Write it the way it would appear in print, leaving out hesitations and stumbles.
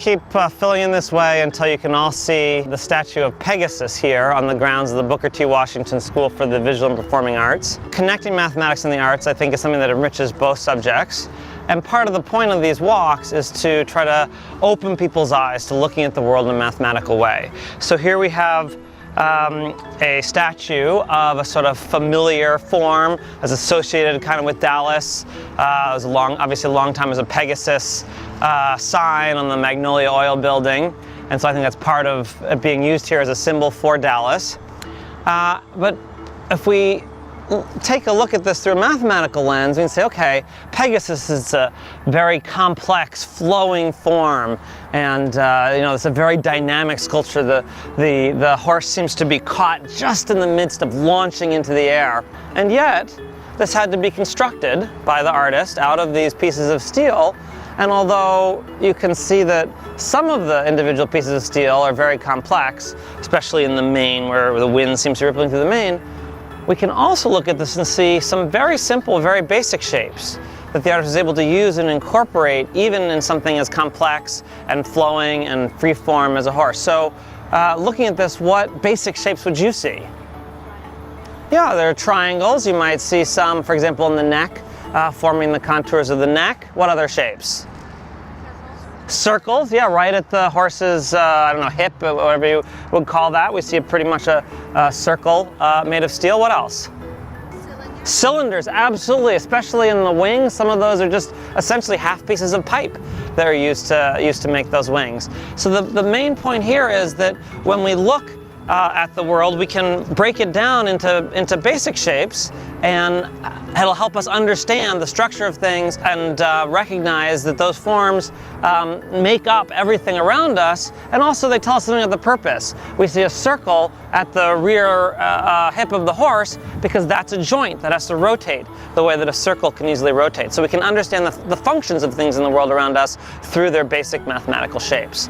keep filling in this way until you can all see the statue of Pegasus here on the grounds of the Booker T. Washington School for the Visual and Performing Arts. Connecting mathematics and the arts, I think, is something that enriches both subjects. And part of the point of these walks is to try to open people's eyes to looking at the world in a mathematical way. So here we have a statue of a sort of familiar form as associated kind of with Dallas. It was obviously a long time as a Pegasus sign on the Magnolia Oil building, and so I think that's part of it being used here as a symbol for Dallas. But if we take a look at this through a mathematical lens, we can say, okay, Pegasus is a very complex, flowing form, and it's a very dynamic sculpture. The horse seems to be caught just in the midst of launching into the air, and yet this had to be constructed by the artist out of these pieces of steel. And although you can see that some of the individual pieces of steel are very complex, especially in the mane where the wind seems to be rippling through the mane, we can also look at this and see some very simple, very basic shapes that the artist is able to use and incorporate even in something as complex and flowing and free-form as a horse. So looking at this, what basic shapes would you see? Yeah, there are triangles. You might see some, for example, in the neck, forming the contours of the neck. What other shapes? Circles, yeah, right at the horse's, hip, or whatever you would call that. We see pretty much a circle made of steel. What else? Cylinders, absolutely, especially in the wings. Some of those are just essentially half pieces of pipe that are used to make those wings. So the main point here is that when we look at the world, we can break it down into basic shapes, and it'll help us understand the structure of things and recognize that those forms make up everything around us, and also they tell us something of the purpose. We see a circle at the rear hip of the horse because that's a joint that has to rotate the way that a circle can easily rotate. So we can understand the functions of things in the world around us through their basic mathematical shapes.